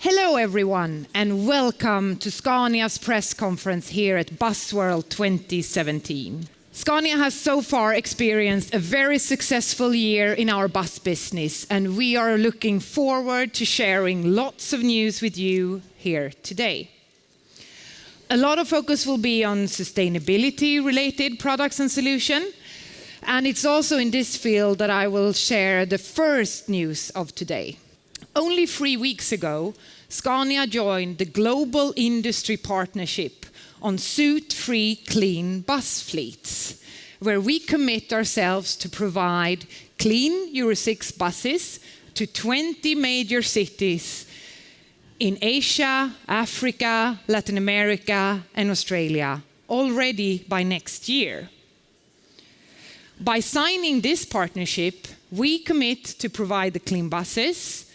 Hello everyone and welcome to Scania's press conference here at Busworld 2017. Scania has so far experienced a very successful year in our bus business and we are looking forward to sharing lots of news with you here today. A lot of focus will be on sustainability related products and solutions, and it's also in this field that I will share the first news of today. Only 3 weeks ago, Scania joined the global industry partnership on soot-free clean bus fleets, where we commit ourselves to provide clean Euro 6 buses to 20 major cities in Asia, Africa, Latin America, and Australia already by next year. By signing this partnership, we commit to provide the clean buses,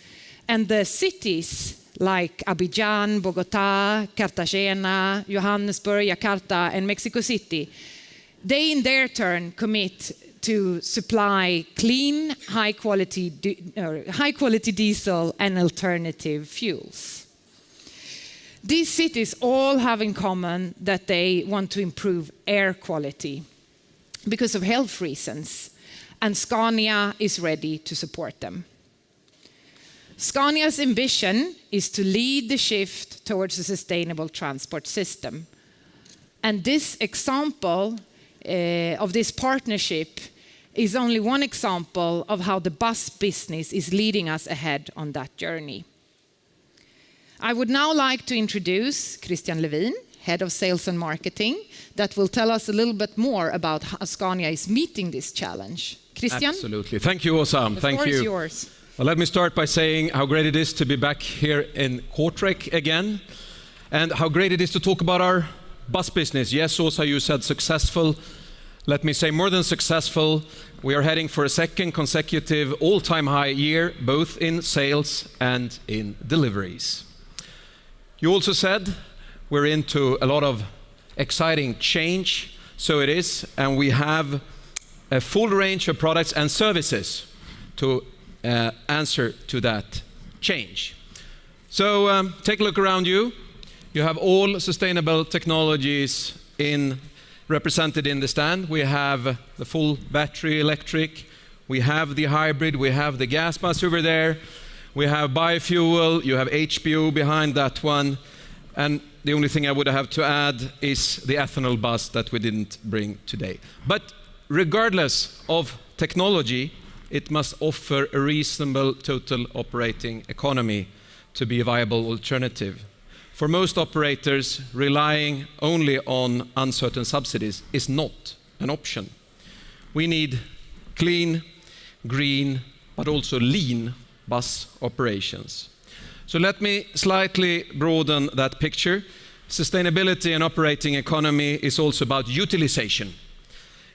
and the cities like Abidjan, Bogota, Cartagena, Johannesburg, Jakarta, and Mexico City, they in their turn commit to supply clean, high-quality diesel and alternative fuels. These cities all have in common that they want to improve air quality because of health reasons, and Scania is ready to support them. Scania's ambition is to lead the shift towards a sustainable transport system. And this example of this partnership is only one example of how the bus business is leading us ahead on that journey. I would now like to introduce Christian Levin, Head of Sales and Marketing, that will tell us a little bit more about how Scania is meeting this challenge. Christian? Absolutely. Thank you, Åsa. The floor is yours. Well, let me start by saying how great it is to be back here in Kortrijk again, and how great it is to talk about our bus business. Yes, Åsa, you said successful. Let me say more than successful. We are heading for a second consecutive all-time high year, both in sales and in deliveries. You also said we're into a lot of exciting change, so it is, and we have a full range of products and services to answer to that change. So take a look around you. You have all sustainable technologies represented in the stand. We have the full battery electric, we have the hybrid, we have the gas bus over there, we have biofuel, you have HBO behind that one, and the only thing I would have to add is the ethanol bus that we didn't bring today. But regardless of technology, it must offer a reasonable total operating economy to be a viable alternative. For most operators, relying only on uncertain subsidies is not an option. We need clean, green, but also lean bus operations. So let me slightly broaden that picture. Sustainability and operating economy is also about utilization,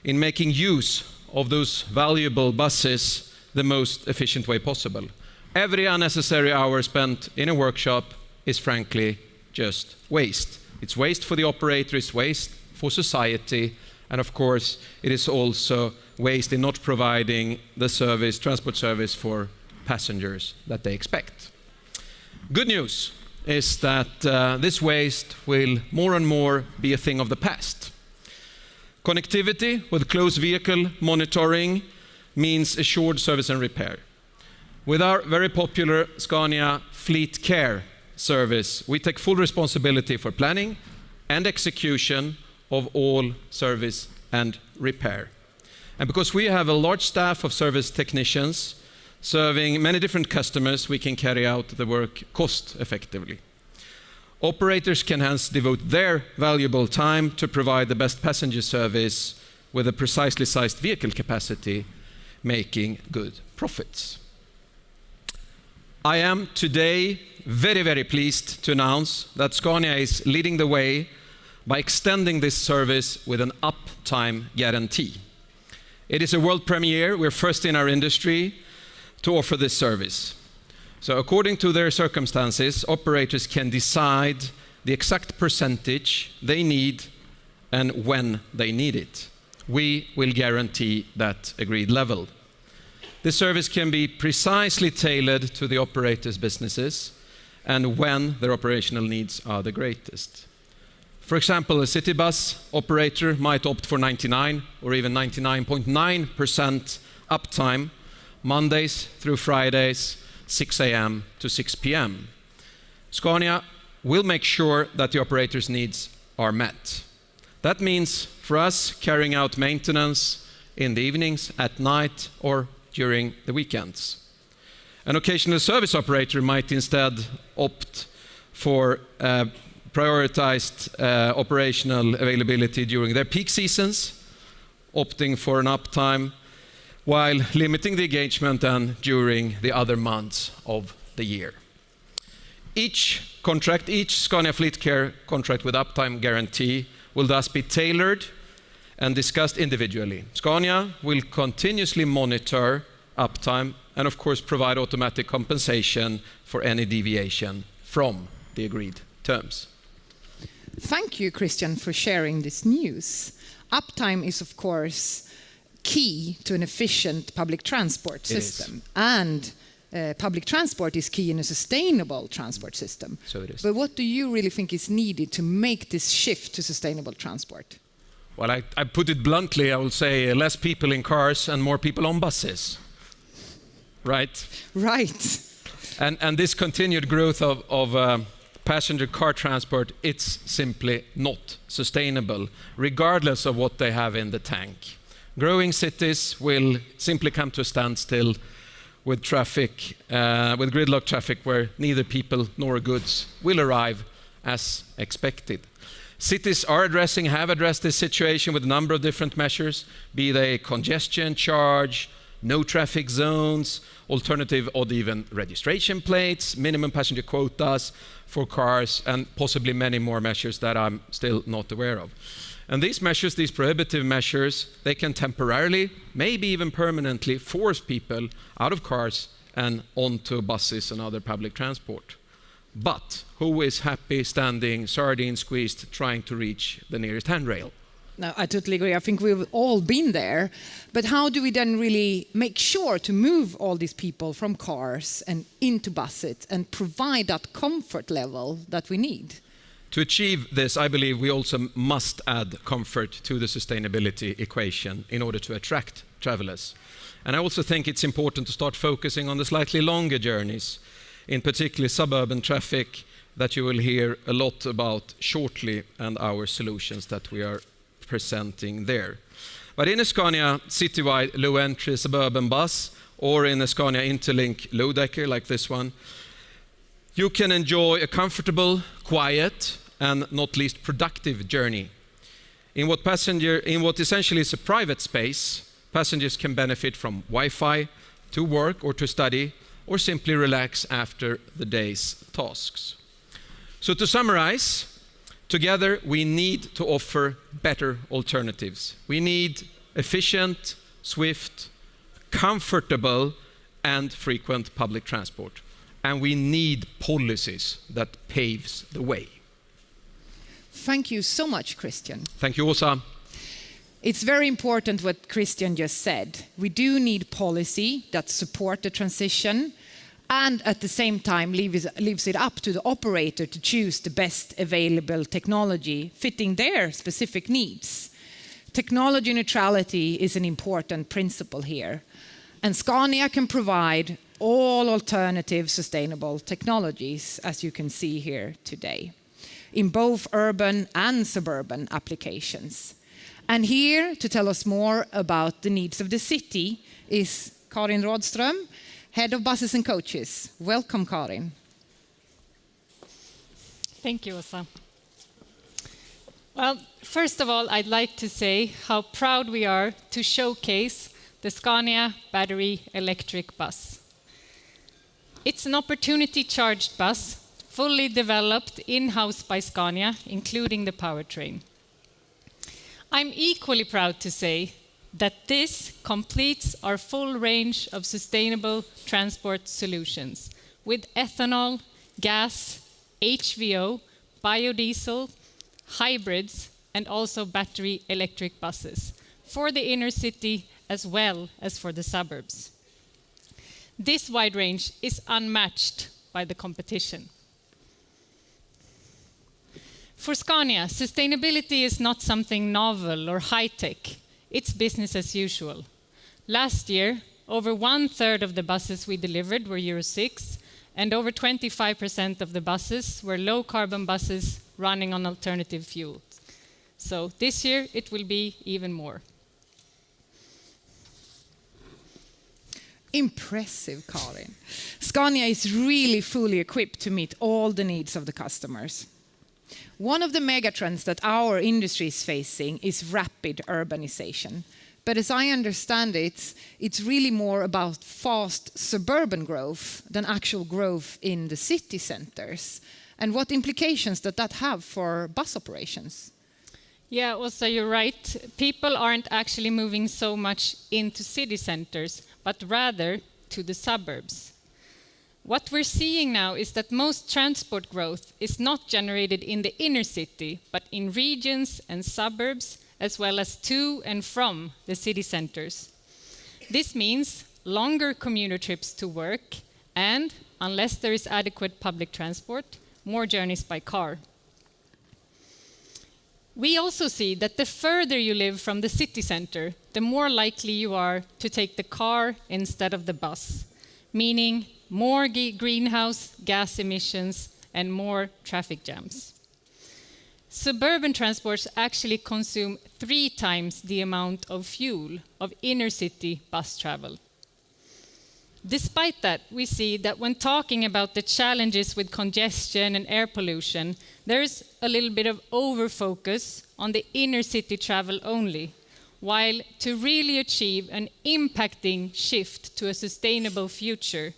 in making use of those valuable buses the most efficient way possible. Every unnecessary hour spent in a workshop is frankly just waste. It's waste for the operator, it's waste for society, and of course it is also waste in not providing the service, transport service for passengers that they expect. Good news is that this waste will more and more be a thing of the past. Connectivity with close vehicle monitoring means assured service and repair. With our very popular Scania Fleet Care service, we take full responsibility for planning and execution of all service and repair. And because we have a large staff of service technicians serving many different customers, we can carry out the work cost effectively. Operators can hence devote their valuable time to provide the best passenger service with a precisely sized vehicle capacity, making good profits. I am today very, very pleased to announce that Scania is leading the way by extending this service with an uptime guarantee. It is a world premiere. We're first in our industry to offer this service. So according to their circumstances, operators can decide the exact percentage they need and when they need it. We will guarantee that agreed level. This service can be precisely tailored to the operator's businesses, and when their operational needs are the greatest. For example, a city bus operator might opt for 99 or even 99.9% uptime Mondays through Fridays, 6 a.m. to 6 p.m. Scania will make sure that the operator's needs are met. That means for us carrying out maintenance in the evenings, at night, or during the weekends. An occasional service operator might instead opt for prioritized operational availability during their peak seasons, opting for an uptime while limiting the engagement and during the other months of the year. Each contract, each Scania Fleet Care contract with uptime guarantee will thus be tailored and discussed individually. Scania will continuously monitor uptime and of course provide automatic compensation for any deviation from the agreed terms. Thank you, Christian, for sharing this news. Uptime is, of course, key to an efficient public transport system. And public transport is key in a sustainable transport system. So it is. But what do you really think is needed to make this shift to sustainable transport? Well, I put it bluntly, I will say less people in cars and more people on buses. Right? Right. And this continued growth of passenger car transport, it's simply not sustainable, regardless of what they have in the tank. Growing cities will simply come to a standstill with traffic, with gridlock traffic where neither people nor goods will arrive as expected. Cities have addressed this situation with a number of different measures, be they congestion charge, no traffic zones, alternative odd even registration plates, minimum passenger quotas for cars, and possibly many more measures that I'm still not aware of. And these measures, these prohibitive measures, they can temporarily, maybe even permanently, force people out of cars and onto buses and other public transport. But who is happy standing sardine squeezed trying to reach the nearest handrail? No, I totally agree. I think we've all been there. But how do we then really make sure to move all these people from cars and into buses and provide that comfort level that we need? To achieve this, I believe we also must add comfort to the sustainability equation in order to attract travelers. And I also think it's important to start focusing on the slightly longer journeys, in particular suburban traffic that you will hear a lot about shortly, and our solutions that we are presenting there. But in a Scania citywide low-entry suburban bus or in a Scania Interlink low-decker like this one, you can enjoy a comfortable, quiet, and not least productive journey. In what essentially is a private space, passengers can benefit from Wi-Fi to work or to study, or simply relax after the day's tasks. So to summarize, together we need to offer better alternatives. We need efficient, swift, comfortable, and frequent public transport. And we need policies that paves the way. Thank you so much, Christian. Thank you, Åsa. It's very important what Christian just said. We do need policy that support the transition and at the same time leaves it up to the operator to choose the best available technology fitting their specific needs. Technology neutrality is an important principle here. And Scania can provide all alternative sustainable technologies, as you can see here today, in both urban and suburban applications. And here to tell us more about the needs of the city is Karin Rådström, Head of Buses and Coaches. Welcome, Karin. Thank you, Åsa. Well, first of all, I'd like to say how proud we are to showcase the Scania battery electric bus. It's an opportunity-charged bus, fully developed in-house by Scania, including the powertrain. I'm equally proud to say that this completes our full range of sustainable transport solutions with ethanol, gas, HVO, biodiesel, hybrids, and also battery electric buses for the inner city as well as for the suburbs. This wide range is unmatched by the competition. For Scania, sustainability is not something novel or high-tech. It's business as usual. Last year, over 1/3 of the buses we delivered were Euro 6, and over 25% of the buses were low-carbon buses running on alternative fuels. So this year, it will be even more. Impressive, Karin. Scania is really fully equipped to meet all the needs of the customers. One of the megatrends that our industry is facing is rapid urbanization. But as I understand it, it's really more about fast suburban growth than actual growth in the city centers. And what implications does that have for bus operations? Yeah, also you're right. People aren't actually moving so much into city centers, but rather to the suburbs. What we're seeing now is that most transport growth is not generated in the inner city, but in regions and suburbs, as well as to and from the city centers. This means longer commuter trips to work and, unless there is adequate public transport, more journeys by car. We also see that the further you live from the city center, the more likely you are to take the car instead of the bus, meaning more greenhouse gas emissions and more traffic jams. Suburban transports actually consume 3 times the amount of fuel of inner city bus travel. Despite that, we see that when talking about the challenges with congestion and air pollution, there's a little bit of over-focus on the inner city travel only, while to really achieve an impacting shift to a sustainable future,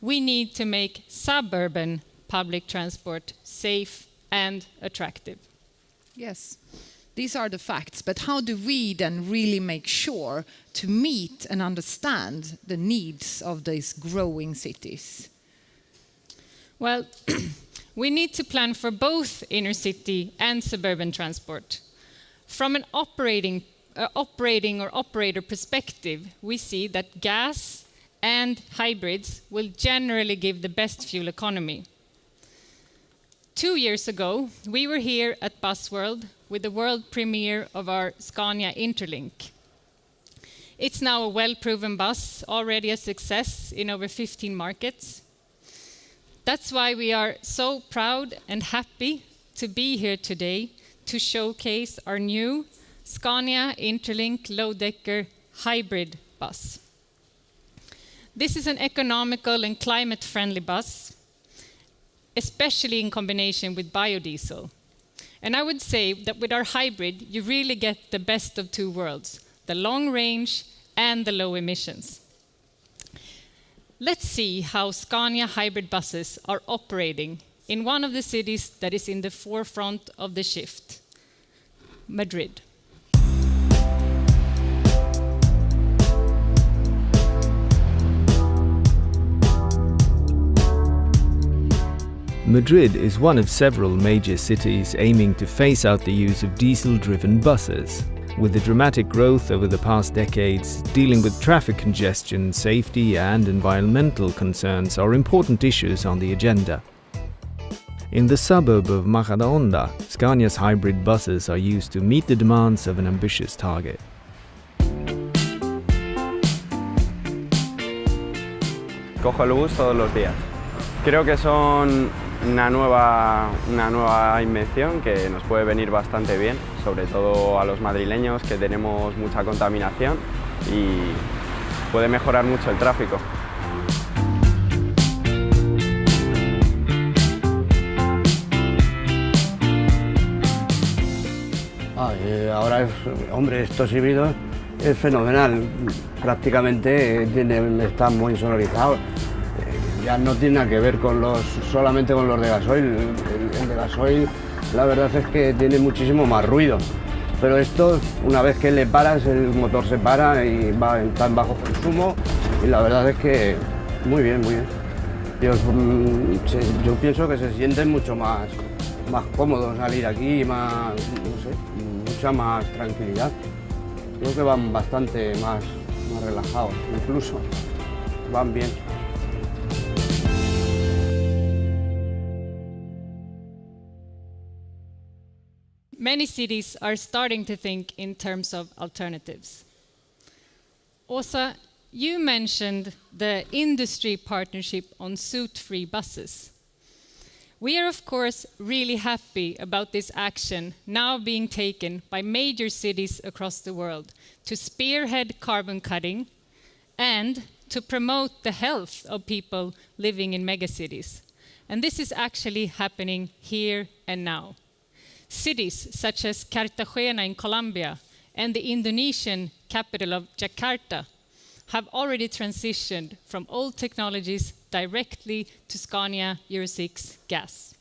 we need to make suburban public transport safe and attractive. Yes, these are the facts, but how do we then really make sure to meet and understand the needs of these growing cities? Well, we need to plan for both inner city and suburban transport. From an operating or operator perspective, we see that gas and hybrids will generally give the best fuel economy. 2 years ago, we were here at Busworld with the world premiere of our Scania Interlink. It's now a well-proven bus, already a success in over 15 markets. That's why we are so proud and happy to be here today to showcase our new Scania Interlink low-decker hybrid bus. This is an economical and climate-friendly bus, especially in combination with biodiesel. And I would say that with our hybrid, you really get the best of 2 worlds, the long range and the low emissions. Let's see how Scania hybrid buses are operating in one of the cities that is in the forefront of the shift, Madrid. Madrid is one of several major cities aiming to phase out the use of diesel-driven buses. With the dramatic growth over the past decades, dealing with traffic congestion, safety and environmental concerns are important issues on the agenda. In the suburb of Majadahonda, Scania's hybrid buses are used to meet the demands of an ambitious target. Cojo el bus todos los días. Creo que son una nueva invención que nos puede venir bastante bien, sobre todo a los madrileños que tenemos mucha contaminación y puede mejorar mucho el tráfico. Ahora, hombre, estos híbridos es fenomenal, prácticamente están muy sonorizados. Ya no tiene nada que ver solamente con los de gasoil. El de gasoil, la verdad es que tiene muchísimo más ruido. Pero esto, una vez que le paras, el motor se para y está en bajo consumo. Y la verdad es que muy bien, muy bien. Yo pienso que se sienten mucho más cómodos salir aquí, más, no sé, mucha más tranquilidad. Creo que van bastante más relajados, incluso. Van bien. many cities are starting to think in terms of alternatives. Åsa, you mentioned the industry partnership on soot-free buses. We are, of course, really happy about this action now being taken by major cities across the world to spearhead carbon cutting and to promote the health of people living in megacities. And this is actually happening here and now. Cities such as Cartagena in Colombia and the Indonesian capital of Jakarta have already transitioned from old technologies directly to Scania Euro 6 gas.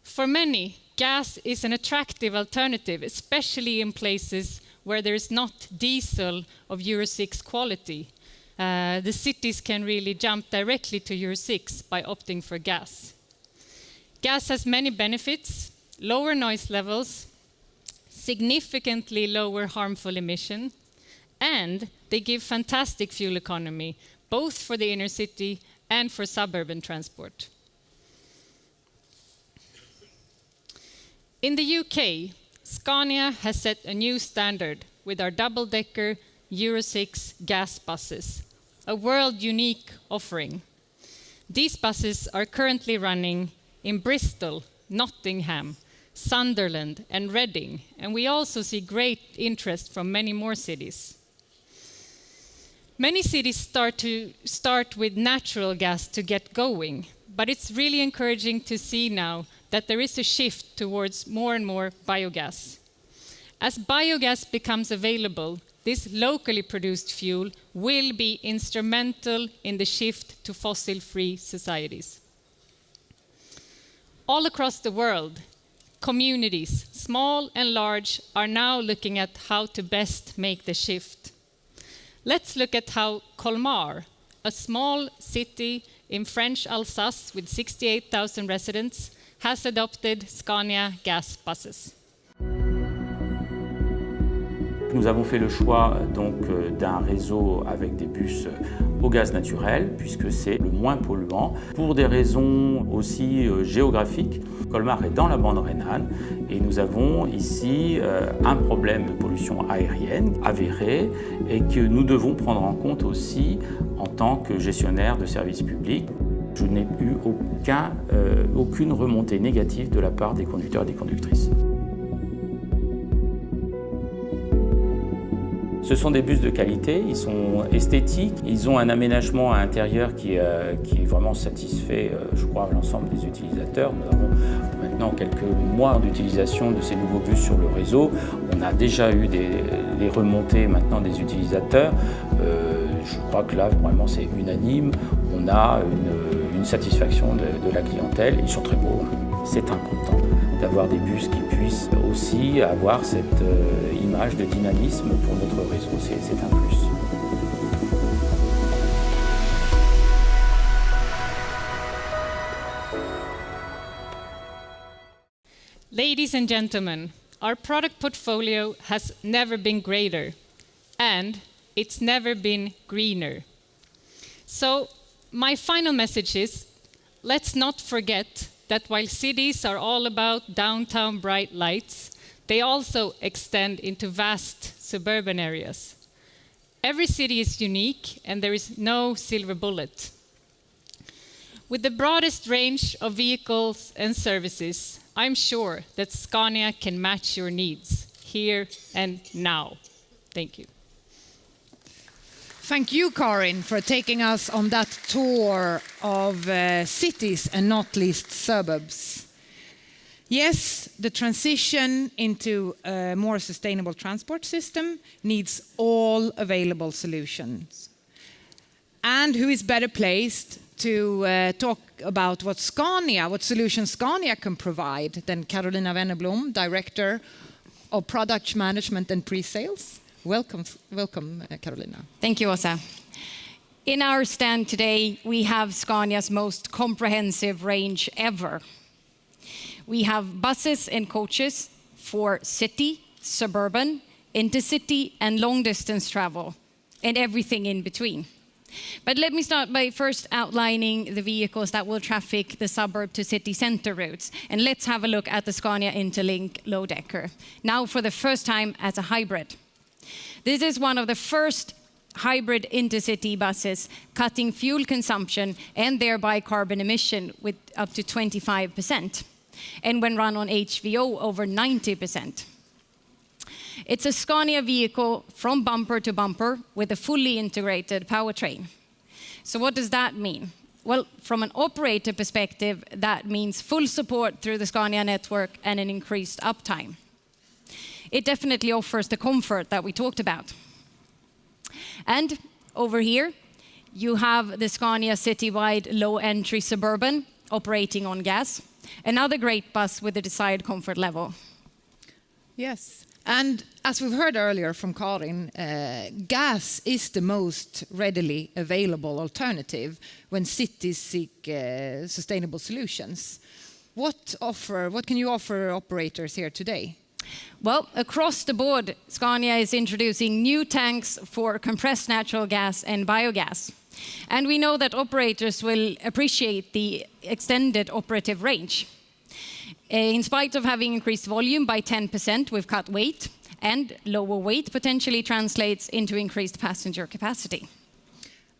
For many, gas is an attractive alternative, especially in places where there is not diesel of Euro 6 quality. The cities can really jump directly to Euro 6 by opting for gas. Gas has many benefits: lower noise levels, significantly lower harmful emission, and they give fantastic fuel economy, both for the inner city and for suburban transport. In the UK, Scania has set a new standard with our double-decker Euro 6 gas buses, a world-unique offering. These buses are currently running in Bristol, Nottingham, Sunderland and Reading, and we also see great interest from many more cities. Many cities start with natural gas to get going, but it's really encouraging to see now that there is a shift towards more and more biogas. As biogas becomes available, this locally produced fuel will be instrumental in the shift to fossil-free societies. All across the world, communities, small and large, are now looking at how to best make the shift. Let's look at how Colmar, a small city in French Alsace with 68,000 residents, has adopted Scania gas buses. Nous avons fait le choix donc d'un réseau avec des bus au gaz naturel puisque c'est le moins polluant pour des raisons aussi géographiques. Colmar est dans la bande rhénane et nous avons ici un problème de pollution aérienne avéré et que nous devons prendre en compte aussi en tant que gestionnaire de services publics. Je n'ai eu aucune remontée négative de la part des conducteurs et des conductrices. Ce sont des bus de qualité, ils sont esthétiques, ils ont un aménagement à l'intérieur qui est vraiment satisfait, je crois, l'ensemble des utilisateurs. Nous avons maintenant quelques mois d'utilisation de ces nouveaux bus sur le réseau. On a déjà eu les remontées maintenant des utilisateurs. Je crois que là, vraiment, c'est unanime. On a une satisfaction de la clientèle. Ils sont très beaux. C'est important d'avoir des bus qui puissent aussi avoir cette image de dynamisme pour notre réseau. C'est un plus. Ladies and gentlemen, our product portfolio has never been greater, and it's never been greener. So, my final message is, let's not forget that while cities are all about downtown bright lights, they also extend into vast suburban areas. Every city is unique, and there is no silver bullet. With the broadest range of vehicles and services, I'm sure that Scania can match your needs here and now. Thank you. Thank you, Karin, for taking us on that tour of cities and not least suburbs. Yes, the transition into a more sustainable transport system needs all available solutions. And who is better placed to talk about what solutions Scania can provide than Carolina Wennerblom, Director of Product Management and Pre-Sales. Welcome, Carolina. Thank you, Åsa. In our stand today, we have Scania's most comprehensive range ever. We have buses and coaches for city, suburban, intercity, and long-distance travel, and everything in between. But let me start by first outlining the vehicles that will traffic the suburb to city centre routes. And let's have a look at the Scania Interlink low-decker, now for the first time as a hybrid. This is one of the first hybrid intercity buses cutting fuel consumption and thereby carbon emission with up to 25%. And when run on HVO, over 90%. It's a Scania vehicle from bumper to bumper with a fully integrated powertrain. So what does that mean? Well, from an operator perspective, that means full support through the Scania network and an increased uptime. It definitely offers the comfort that we talked about. And over here, you have the Scania citywide low-entry Suburban operating on gas. Another great bus with the desired comfort level. Yes. And as we've heard earlier from Karin, gas is the most readily available alternative when cities seek sustainable solutions. What can you offer operators here today? Well, across the board, Scania is introducing new tanks for compressed natural gas and biogas. And we know that operators will appreciate the extended operative range. In spite of having increased volume by 10%, we've cut weight, and lower weight potentially translates into increased passenger capacity.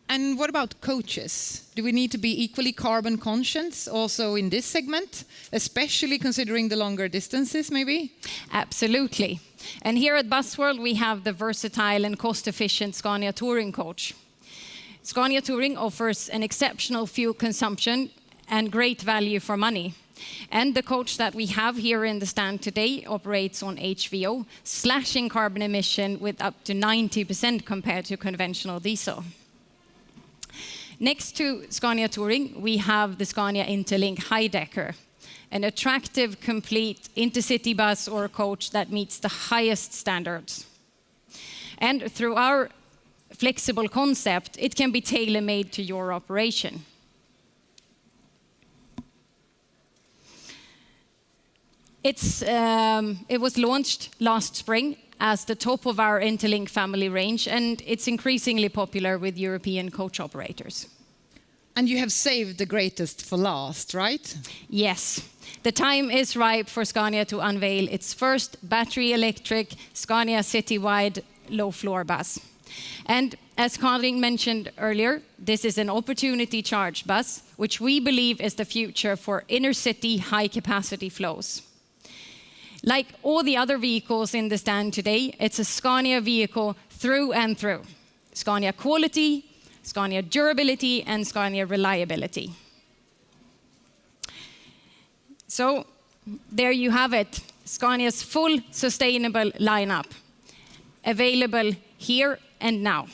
And what about coaches? Do we need to be equally carbon conscious also in this segment, especially considering the longer distances, maybe? Absolutely. And here at Busworld, we have the versatile and cost-efficient Scania Touring coach. Scania Touring offers an exceptional fuel consumption and great value for money. And the coach that we have here in the stand today operates on HVO, slashing carbon emission with up to 90% compared to conventional diesel. Next to Scania Touring, we have the Scania Interlink High-Decker, an attractive, complete intercity bus or coach that meets the highest standards. And through our flexible concept, it can be tailor-made to your operation. It was launched last spring as the top of our Interlink family range, and it's increasingly popular with European coach operators. And you have saved the greatest for last, right? Yes. The time is ripe for Scania to unveil its first battery electric Scania citywide low-floor bus. And as Karin mentioned earlier, this is an opportunity charge bus, which we believe is the future for inner-city high-capacity flows. Like all the other vehicles in the stand today, it's a Scania vehicle through and through. Scania quality, Scania durability, and Scania reliability. So there you have it, Scania's full sustainable lineup, available here and now.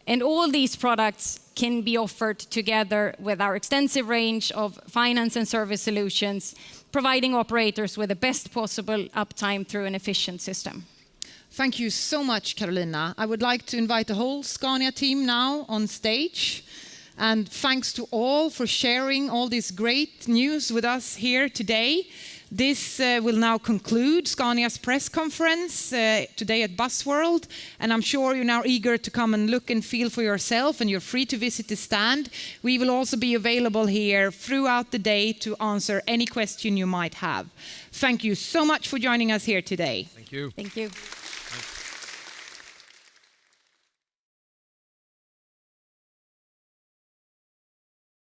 And all these products can be offered together with our extensive range of finance and service solutions, providing operators with the best possible uptime through an efficient system. Thank you so much, Carolina. I would like to invite the whole Scania team now on stage. And thanks to all for sharing all this great news with us here today. This will now conclude Scania's press conference today at Busworld, and I'm sure you're now eager to come and look and feel for yourself, and you're free to visit the stand. We will also be available here throughout the day to answer any question you might have. Thank you so much for joining us here today. Thank you. Thank you.